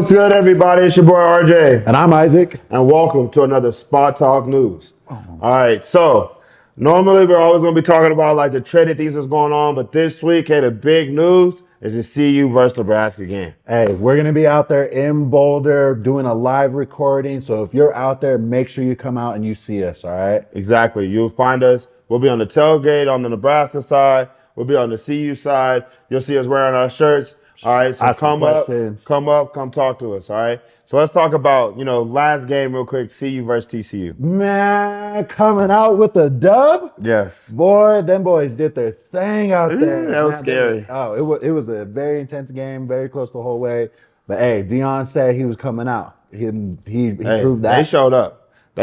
What's good, everybody? It's your boy RJ. And I'm Isaac. And welcome to another Spot Talk News. All right, so normally we're always going to be talking about like the trending things that's going on, but this week, hey, the big news is the CU versus Nebraska game. Hey, we're going to be out there in Boulder doing a live recording. So if you're out there, make sure you come out and you see us, all right? Exactly. You'll find us. We'll be on the tailgate on the Nebraska side. We'll be on the CU side. You'll see us wearing our shirts. All right, so come up, come talk to us, all right? So let's talk about, last game real quick, CU versus TCU. Man, coming out with a dub? Yes. Boy, them boys did their thing out there. That was scary. It was a very intense game, very close the whole way. But hey, Dion said he was coming out. He proved that. They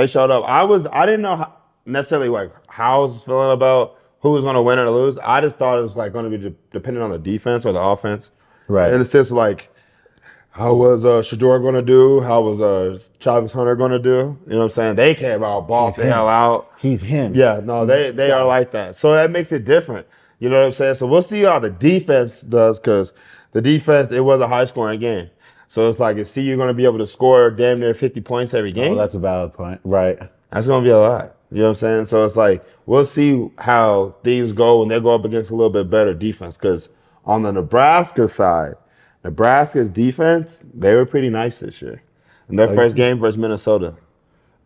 showed up. I didn't know necessarily how I was feeling about who was going to win or lose. I just thought it was going to be depending on the defense or the offense. Right. In the sense how was Shador going to do? How was Travis Hunter going to do? You know what I'm saying? They came out, bossed the hell out. He's him. Yeah, no, they are like that. So that makes it different. You know what I'm saying? So we'll see how the defense does, because the defense, it was a high-scoring game. So it's is CU going to be able to score damn near 50 points every game? Oh, that's a valid point. Right. That's going to be a lot. You know what I'm saying? So it's we'll see how things go when they go up against a little bit better defense, because on the Nebraska side, Nebraska's defense, they were pretty nice this year. In their first game versus Minnesota.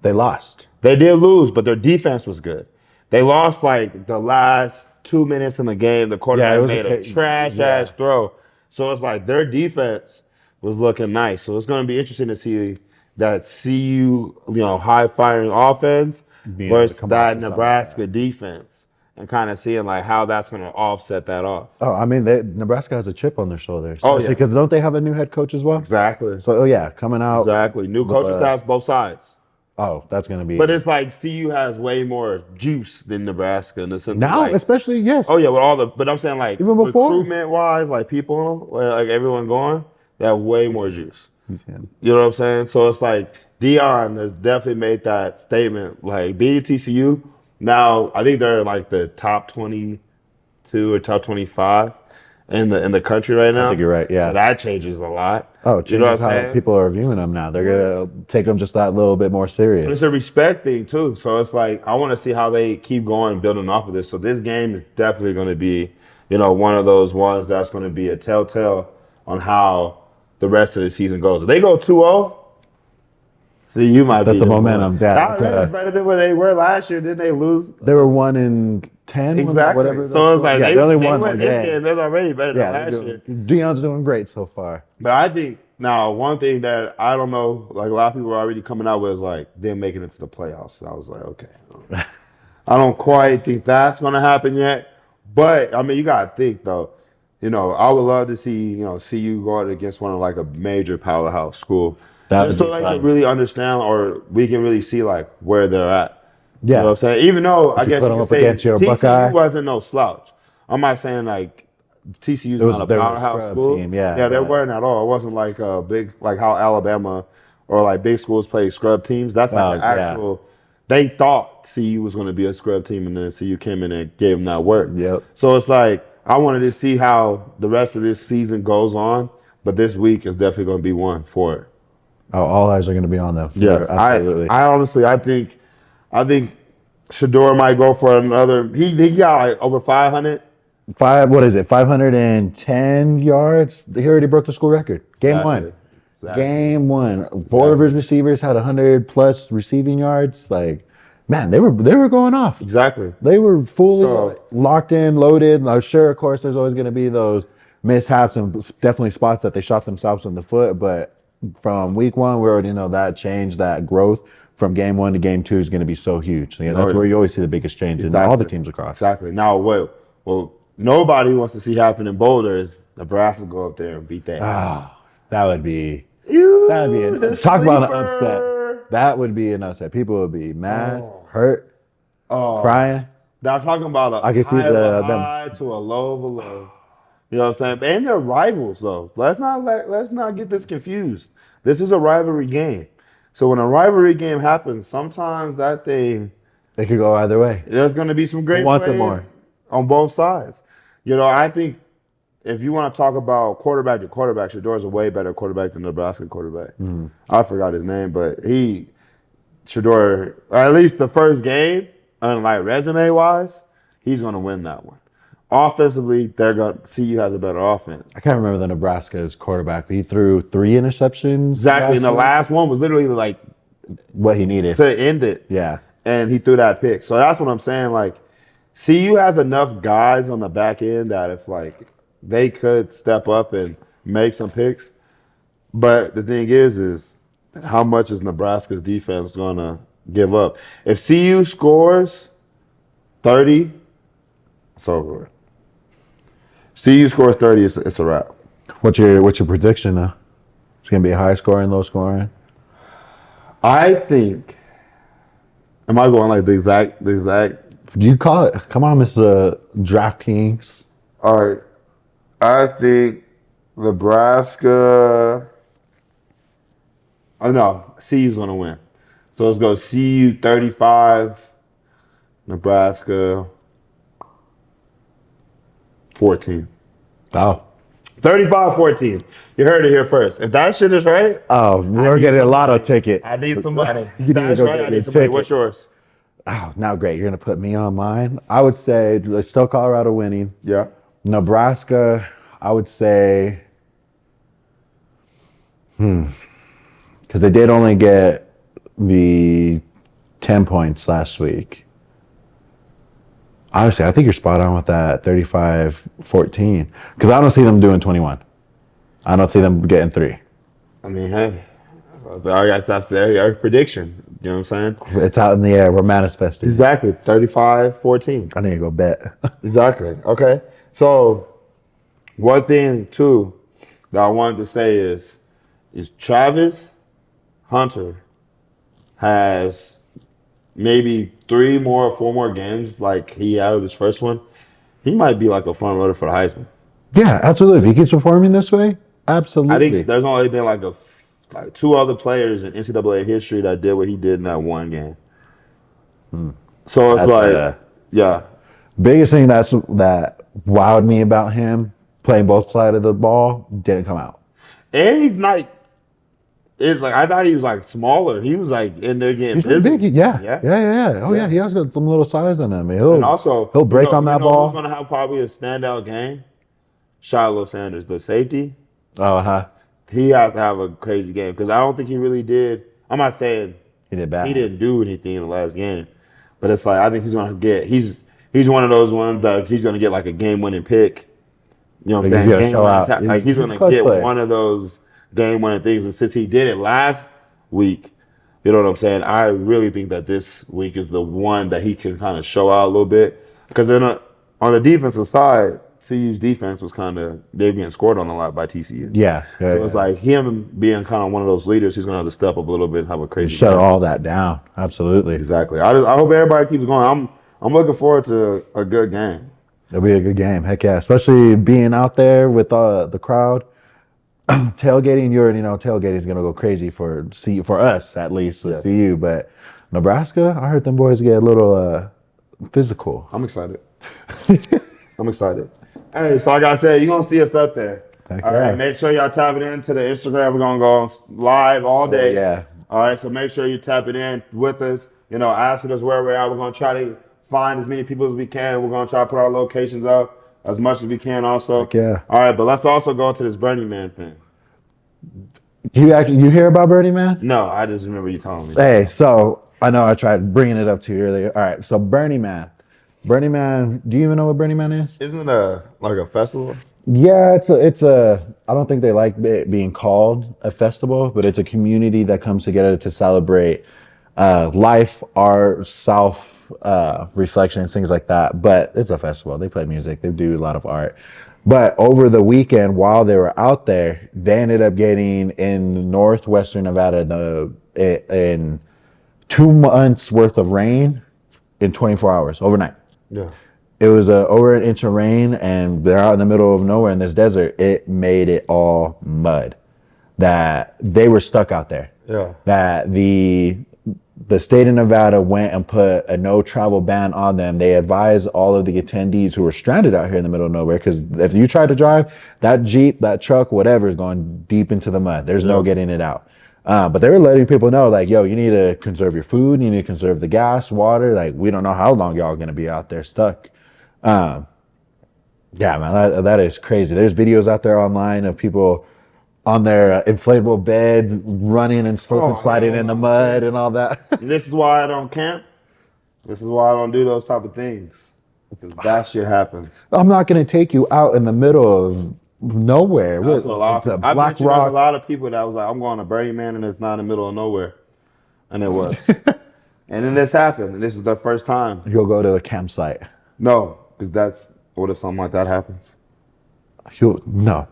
They lost. They did lose, but their defense was good. They lost the last 2 minutes in the game. The quarterback made a trash-ass throw. So it's their defense was looking nice. So it's going to be interesting to see that CU, high-firing offense versus that Nebraska defense. And kind of seeing how that's going to offset that off. Oh, I mean, Nebraska has a chip on their shoulder. Especially because don't they have a new head coach as well? Exactly. So, coming out. Exactly. New coaching staffs, both sides. Oh, that's going to be. But it's CU has way more juice than Nebraska in the sense now, especially, yes. Oh, yeah, but I'm saying even before recruitment-wise, people, everyone going, they have way more juice. He's him. You know what I'm saying? So it's Dion has definitely made that statement. Beating TCU, now, I think they're the top 22 or top 25 in the country right now. I think you're right, yeah. So that changes a lot. Oh, it changes how people are viewing them now. They're going to take them just that little bit more serious. And it's a respect thing, too. So it's I want to see how they keep going, building off of this. So this game is definitely going to be, one of those ones that's going to be a telltale on how the rest of the season goes. If they go 2-0, see, you might That's a momentum. That's better than where they were last year. Didn't they lose? They were 1-10. Exactly. Whatever. So it's they only won this game. They're already better than last year. Dion's doing great so far. But I think now one thing that I don't know, a lot of people are already coming out with is them making it to the playoffs. And I was okay. I don't quite think that's going to happen yet. But I mean, you got to think though. I would love to see CU go against one of a major powerhouse school. Just so they can really understand, or we can really see where they're at. Yeah. You know what I'm saying? Even though I guess you can say TCU wasn't no slouch. I'm not saying TCU's not a powerhouse school. Team. Yeah, they weren't at all. It wasn't a big how Alabama or big schools play scrub teams. That's the actual. They thought CU was going to be a scrub team, and then CU came in and gave them that work. Yep. So it's I wanted to see how the rest of this season goes on, but this week is definitely going to be one for it. Oh, all eyes are going to be on them. Yeah, absolutely. I honestly, I think Shador might go for another. He got over 500. 510 yards. He already broke the school record. Game one. Exactly. Game one. Four of his receivers had 100+ receiving yards. Man, they were going off. Exactly. They were fully locked in, loaded. Now, sure, of course, there's always going to be those mishaps and definitely spots that they shot themselves in the foot, but from week one, we already know that change, that growth from game one to game two is going to be so huge. That's where you always see the biggest change in all the teams across. Exactly. Now, what nobody wants to see happen in Boulder is Nebraska go up there and beat that. That would be talk about an upset. That would be an upset. People would be mad, hurt, crying. Now, I'm talking about I can see high to a low of a low. You know what I'm saying? And they're rivals, though. Let's not get this confused. This is a rivalry game. So when a rivalry game happens, sometimes that thing... It could go either way. There's going to be some great plays on both sides. I think if you want to talk about quarterback to quarterback, Shador's a way better quarterback than the Nebraska quarterback. I forgot his name, but Shador, or at least the first game, like resume wise, he's going to win that one. Offensively, CU has a better offense. I can't remember the Nebraska's quarterback, but he threw 3 interceptions. Exactly, and the week. last one was literally like What he needed. to end it. Yeah. And he threw that pick. So that's what I'm saying. Like, CU has enough guys on the back end that if like they could step up and make some picks. But the thing is how much is Nebraska's defense gonna give up? If CU scores 30, it's over. CU scores 30, it's a wrap. What's your prediction though? It's gonna be high scoring, low scoring. I think. Am I going like the exact? You call it. Come on, Mr. DraftKings. All right. I think Nebraska. Oh no, CU's gonna win. So let's go CU 35, Nebraska 14. Oh. 35-14. You heard it here first. If that shit is right, Oh, we're getting a lotto ticket. I need some money. You need to That's go right. get I your need some money. ticket. What's yours? Oh, now great. You're gonna put me on mine. I would say still Colorado winning. Yeah. Nebraska, I would say, because they did only get the 10 points last week. Honestly, I think you're spot on with that 35-14. Because I don't see them doing 21. I don't see them getting 3. I mean, hey, I guess that's their prediction. You know what I'm saying? It's out in the air. We're manifesting. Exactly. 35-14. I need to go bet. Exactly. Okay. So one thing too that I wanted to say is Travis Hunter has maybe 3 more or 4 more games like he had with his first one. He might be like a front runner for the Heisman. Yeah, absolutely. If he keeps performing this way, absolutely. I think there's only been like 2 other players in NCAA history that did what he did in that one game. So it's yeah. Biggest thing that wowed me about him playing both sides of the ball didn't come out. And he's like, I thought he was like smaller. He was like in there getting He's pretty busy. big. Yeah. Oh yeah, he has got some little size on him. And also, he'll break on that ball. Who's gonna have probably a standout game? Shiloh Sanders, the safety. Oh, He has to have a crazy game because I don't think he really did. I'm not saying he did bad. he didn't do anything in the last game, but it's like I think he's gonna get. He's one of those ones that he's gonna get like a game-winning pick. You know what I'm saying? He's gonna show out. Like he's gonna get one of those game-winning things. And since he did it last week, you know what I'm saying? I really think that this week is the one that he can kind of show out a little bit because then on the defensive side, CU's defense was they're being scored on a lot by TCU. Yeah. So it's like him being kind of one of those leaders. He's gonna have to step up a little bit and have a crazy. Shut all that down. Absolutely. Exactly. I hope everybody keeps going. I'm looking forward to a good game. It'll be a good game. Heck yeah. Especially being out there with the crowd. Tailgating, you already know tailgating is going to go crazy for us, at least, to CU. But Nebraska, I heard them boys get a little physical. I'm excited. I'm excited. Hey, so like I said, you're going to see us up there. Heck all right, make sure y'all tap it into the Instagram. We're going to go live all day. Yeah. All right, so make sure you tap it in with us. You know, asking us where we're at. We're going to try to find as many people as we can. We're going to try to put our locations up as much as we can also. Heck yeah. All right, but let's also go to this Burning Man thing. You hear about Birdie Man? No, I just remember you telling me. Hey, so I know I tried bringing it up to you earlier. All right, so Burning Man. Burning Man, do you even know what Burning Man is? Isn't it like a festival? Yeah, it's a. I don't think they like it being called a festival, but it's a community that comes together to celebrate life, art, self reflection, and things like that. But it's a festival. They play music. They do a lot of art. But over the weekend, while they were out there, they ended up getting in northwestern Nevada in 2 months worth of rain in 24 hours overnight. Yeah. It was over an inch of rain, and they're out in the middle of nowhere in this desert. It made it all mud. That they were stuck out there. Yeah. That the the state of Nevada went and put a no travel ban on them. They advised all of the attendees who were stranded out here in the middle of nowhere, because if you try to drive, that Jeep, that truck, whatever is going deep into the mud. There's no getting it out. But they were letting people know, like, yo, you need to conserve your food. You need to conserve the gas, water. Like, we don't know how long y'all are going to be out there stuck. Yeah, man, that is crazy. There's videos out there online of people on their inflatable beds running and slip and sliding in the mud and all that. And this is why I don't camp. This is why I don't do those type of things. Because that shit happens. I'm not going to take you out in the middle of nowhere. That's what a lot It's a of, I black bet you there's a rock. lot of people that was like, I'm going to Burning Man and it's not in the middle of nowhere. And it was. And then this happened. And this is the first time. You'll go to a campsite. No, because that's, what if something like that happens? No.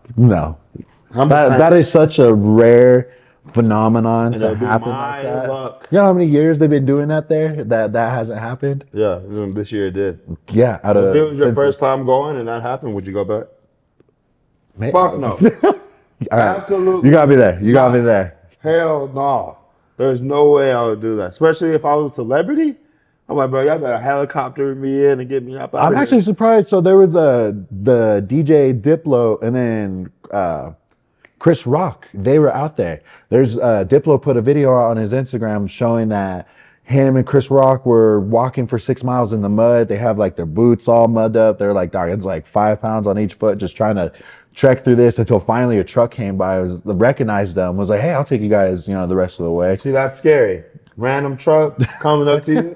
I'm That is such a rare phenomenon and to it'll be happen my like that. luck. You know how many years they've been doing that there? That hasn't happened? Yeah, this year it did. Yeah. If it was your first time going and that happened, would you go back? Fuck no. All right. Absolutely. You got me there. You got me there. Hell no. There's no way I would do that. Especially if I was a celebrity. I'm like, bro, y'all better helicopter me in and get me up out of I'm here. actually surprised. So there was the DJ Diplo and then Chris Rock. They were out there. There's Diplo put a video out on his Instagram showing that him and Chris Rock were walking for 6 miles in the mud. They have like their boots all mudded up. They're like, dog, it's like 5 pounds on each foot, just trying to trek through this until finally a truck came by, recognized them, was like, hey, I'll take you guys, the rest of the way. See, that's scary. Random truck coming up to you.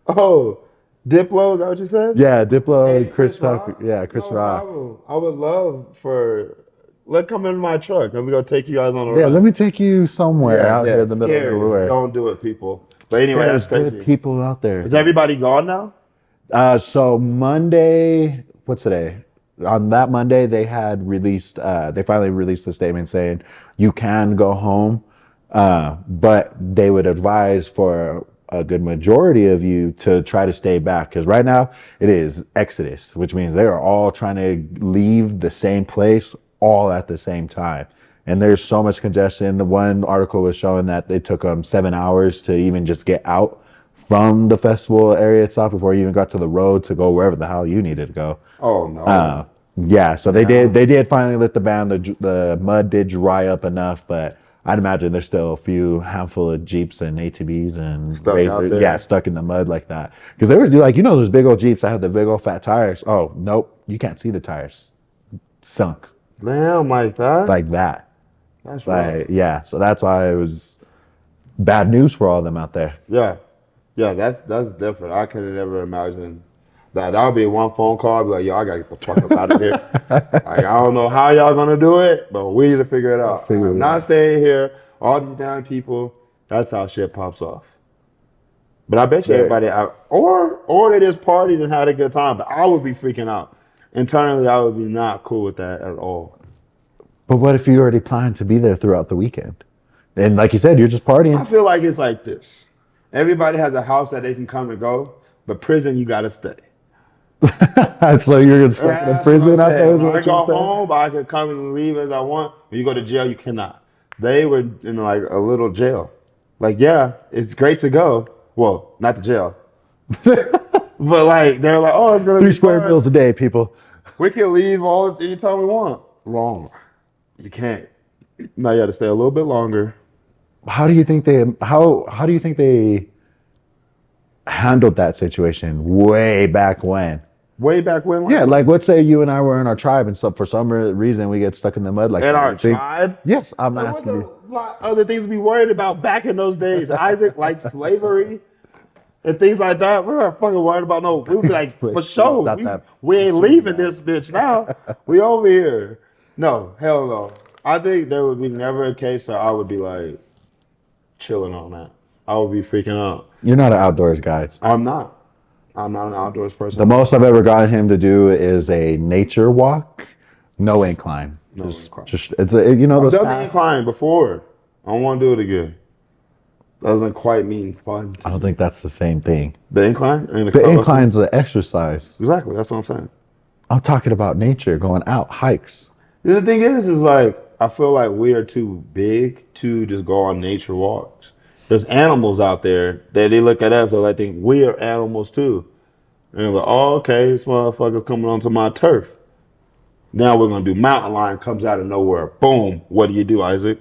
Oh, Diplo, is that what you said? Yeah, Diplo, Hey, Chris Rock? Tucker. Yeah, Chris No Rock. problem. I would love for, let come in my truck and we're going to take you guys on a Yeah, ride. let me take you somewhere out here in the middle scary. of nowhere. Don't do it, people. But anyway, There's that's crazy. good people out there. Is everybody gone now? So Monday, what's today? On that Monday, they had released, they finally released a statement saying you can go home, but they would advise for a good majority of you to try to stay back. Because right now it is exodus, which means they are all trying to leave the same place all at the same time. And there's so much congestion. The one article was showing that it took them 7 hours to even just get out from the festival area itself before you even got to the road to go wherever the hell you needed to go. Oh, no. Yeah, so they did finally let the ban. The mud did dry up enough, but I'd imagine there's still a few handful of Jeeps and ATVs and Stuck out Razors, there. stuck in the mud like that. Because they were like, those big old Jeeps that have the big old fat tires. Oh, nope, you can't see the tires. Sunk Damn, like that? like that. That's right. Like, yeah, so that's why it was bad news for all of them out there. Yeah. Yeah, that's different. I could have never imagined that. That would be one phone call. I'd be like, yo, I got to get the fuck up out of here. Like, I don't know how y'all going to do it, but we need to figure it out. I'm not staying here. All these damn people. That's how shit pops off. But I bet you everybody out. Or they just partied and had a good time. But I would be freaking out. Internally, I would be not cool with that at all. But what if you already planned to be there throughout the weekend? And like you said, you're just I partying. feel like it's like this. Everybody has a house that they can come and go, but prison, you got to stay. So you're stuck in a prison out there is I what go you're saying? home, but I can come and leave as I want. When you go to jail, you cannot. They were in like a little jail. Like, yeah, it's great to go. Well, not to jail. But like, they're like, oh, it's going to be 3 square fun. meals a day, people. We can leave anytime we want. Wrong. You can't. Now you got to stay a little bit longer. How do you think they handled that situation way back when? Way back when. Yeah, like let's say you and I were in our tribe and so for some reason we get stuck in the mud like In that. our You think- tribe? Yes, I'm There was asking you. a lot of other things to be worried about back in those days. Isaac, like slavery and things like that. We weren't fucking worried about no. We would be like, for sure, Not that- we ain't leaving this bitch now. We over here. No, hell no. I think there would be never a case where I would be like chilling on that. I would be freaking out. You're not an outdoors guy. I'm not. I'm not an outdoors person. The most I've ever gotten him to do is a nature walk, no incline. No incline. Just it's a, those I've done the paths. incline before. I don't want to do it again. Doesn't quite mean fun. I don't think that's the same thing. The incline? The incline's an exercise. Exactly. That's what I'm saying. I'm talking about nature, going out, hikes. The thing is like, I feel like we are too big to just go on nature walks. there's animals out there that they look at us and they think we are animals too. And they're like, oh, okay, this motherfucker coming onto my turf. Now we're gonna do mountain lion comes out of nowhere. Boom. What do, Isaac?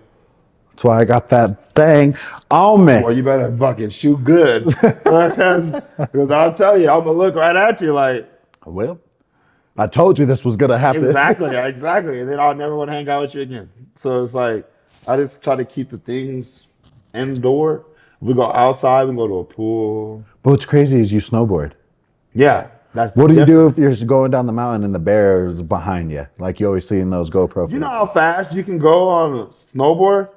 That's why I got that thing on me. Well, you better fucking shoot good. Because I'll tell you, I'm gonna look right at you like, Well, I told you this was gonna happen. exactly. And then I'll never want to hang out with you again. So it's like, I just try to keep the things indoor. If we go outside, we go to a pool. But what's crazy is you snowboard. Yeah. That's What do you do different. if you're going down the mountain and the bear is behind you, like you always see in those GoPro? You know how fast you can go on a snowboard?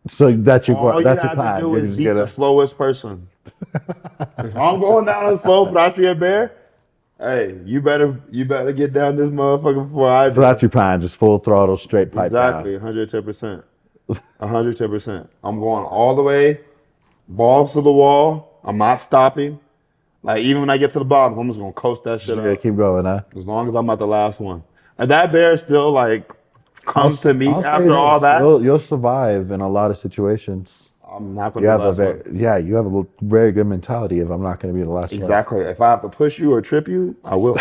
So that's your All you that's your have to plan. do You're is just beat gonna the slowest person. If I'm going down a slope and I see a bear, hey, you better get down this motherfucker before I do. So that's your plan, just full throttle, straight pipe Exactly, down. 110%. 110%. I'm going all the way, balls to the wall. I'm not stopping. Like, even when I get to the bottom, I'm just going to coast that shit Just gotta up. keep going, huh? As long as I'm not the last one. And that bear still, like, comes to me I'll say after all this, that. You'll survive in a lot of situations. I'm not going You to have be the last one. you have a very good mentality of I'm not going to be the last one. Exactly. If I have to push you or trip you, I will.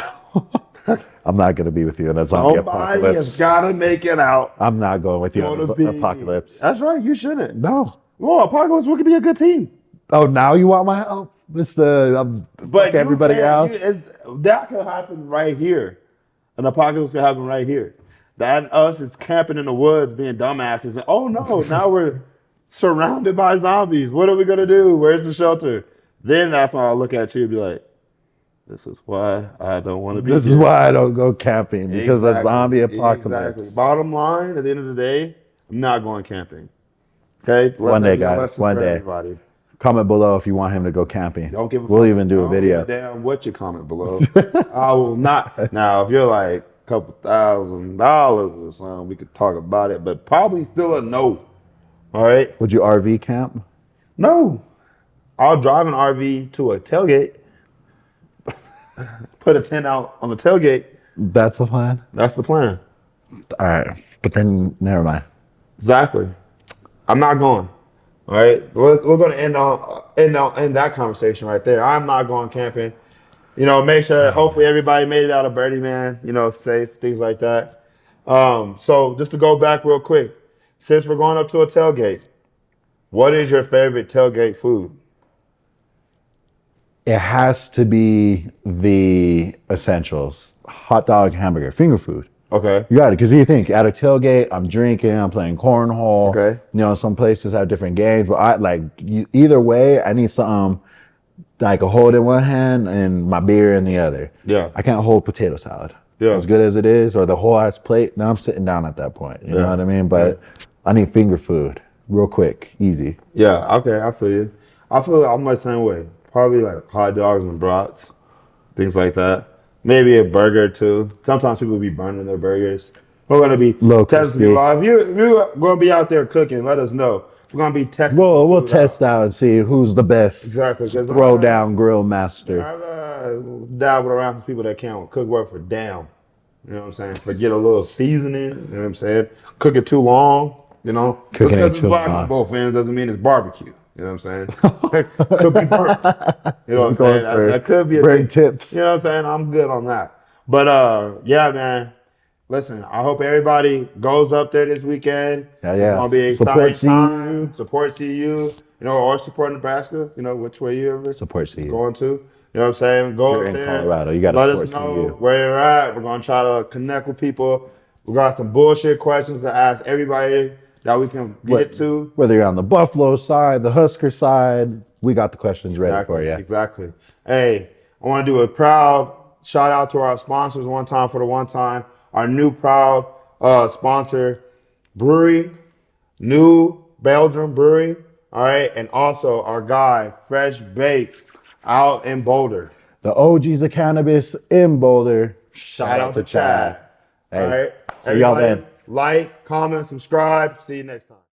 I'm not going to be with you in a zombie Somebody apocalypse. has got to make it out. I'm not going with you in Gonna a be- apocalypse. That's right. You shouldn't. No. Well, apocalypse, we could be a good team. Oh, now you want my help? It's the But fuck everybody else. That could happen right here. An apocalypse could happen right here. That and us is camping in the woods being dumbasses. And, oh no, now we're surrounded by zombies. What are we gonna do? Where's the shelter? Then that's when I'll look at you and be like, this is why I don't want to be This is here. why I don't go camping because of Exactly. zombie apocalypse. Exactly. Bottom line, at the end of the day, I'm not going camping. Okay? One day, That be a guys. lesson One for day. everybody. Comment below if you want him to go camping. Don't give a We'll fuck. even do a Don't video. give a damn what you comment below. I will not. Now, if you're like a couple $1,000 or something, we could talk about it, but probably still a no. All right? Would you RV camp? No. I'll drive an RV to a tailgate, put a tent out on the tailgate. That's the plan. That's the plan. All right, but then never mind. Exactly. I'm not going. All right. We're going to end that conversation right there. I'm not going camping. You know, make sure. Hopefully, everybody made it out of Birdie Man. You know, safe, things like that. So just to go back real quick, since we're going up to a tailgate, what is your favorite tailgate food? It has to be the essentials: hot dog, hamburger, finger food. Okay. You got it, because you think at a tailgate, I'm drinking, I'm playing cornhole. Okay. You know, some places have different games, but I like either way. I need something that I can hold in one hand and my beer in the other. Yeah. I can't hold potato salad. Yeah. As good as it is, or the whole ass plate. Then I'm sitting down at that point. You know what I mean? But I need finger food, real quick, easy. Yeah. Okay. I feel you. I feel like I'm the same way. Probably like hot dogs and brats, things like that. Maybe a burger too. Sometimes people be burning their burgers. We're gonna be Low testing crispy. you live. If you're gonna be out there cooking, let us know. We're gonna be testing. We'll food test out and see who's the best Exactly. 'Cause throw down grill master. I've dabbled around with people that can't cook word for damn. You know what I'm saying? But get a little seasoning. You know what I'm saying? Cook it too long. You know, Cooking just it 'cause too it's black long. on both ends doesn't mean it's barbecue. You know what I'm saying? Could be burnt. You know what I'm Going saying? for That could be a brain thing. tips. You know what I'm saying? I'm good on that. But yeah, man. Listen, I hope everybody goes up there this weekend. Yeah. It's gonna be an Support exciting time. CU. Support CU. You know, or support Nebraska. You know, which way you ever Support CU. going to. You know what I'm saying? Go You're up in there. Colorado, you gotta let us support know CU. where you're at. We're gonna try to connect with people. We got some bullshit questions to ask everybody that we can get to. Whether you're on the Buffalo side, the Husker side, we got the questions ready for you. Exactly. Hey, I want to do a proud shout out to our sponsors one time for the one time. Our new proud sponsor, brewery, New Belgium Brewery. All right, and also our guy, Fresh Baked, out in Boulder. The OGs of cannabis in Boulder. Shout out to Chad. Hey, All right. see y'all Everybody, then. like, comment, subscribe. See you next time.